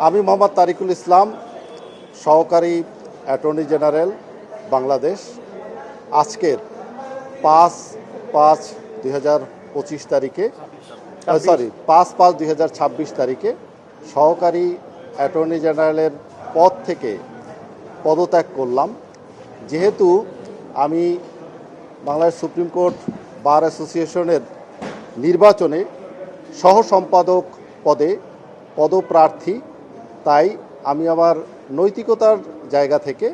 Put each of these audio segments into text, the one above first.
আমি মোহাম্মদ তারিকুল ইসলাম, সহকারী attorney general Bangladesh. আজকের 5/5/2025 তারিখে 5/5/2026 তারিখে সহকারী অ্যাটর্নি জেনারেলের পদ থেকে পদত্যাগ করলাম। যেহেতু আমি বাংলাদেশ সুপ্রিম কোর্ট বার অ্যাসোসিয়েশনের নির্বাচনে সহ সম্পাদক পদে পদপ্রার্থী, তাই আমি আমার নৈতিকতার জায়গা থেকে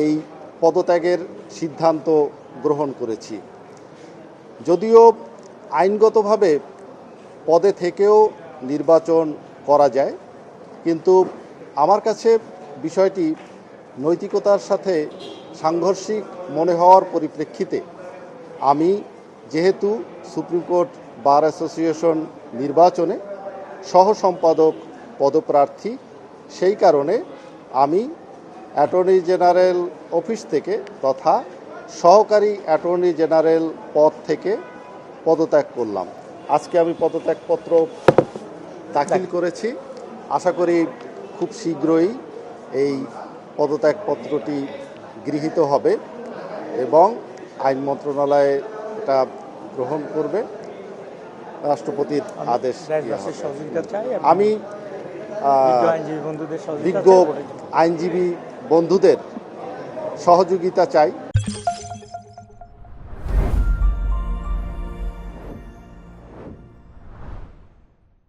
এই পদত্যাগের সিদ্ধান্ত গ্রহণ করেছি। যদিও আইনগতভাবে পদে থেকেও নির্বাচন করা যায়, কিন্তু আমার কাছে বিষয়টি নৈতিকতার সাথে সাংঘর্ষিক মনে হওয়ার পরিপ্রেক্ষিতে আমি যেহেতু সুপ্রিম কোর্ট বার অ্যাসোসিয়েশন নির্বাচনে সহ সম্পাদক পদপ্রার্থী, সেই কারণে আমি অ্যাটর্নি জেনারেল অফিস থেকে তথা সহকারী অ্যাটর্নি জেনারেল পদ থেকে পদত্যাগ করলাম। আজকে আমি পদত্যাগপত্র দাখিল করেছি। আশা করি খুব শীঘ্রই এই পদত্যাগপত্রটি গৃহীত হবে এবং আইন মন্ত্রণালয়ে এটা গ্রহণ করবে, রাষ্ট্রপতির আদেশ। আমি বিজ্ঞ আইনজীবী বন্ধুদের সহযোগিতা চাই।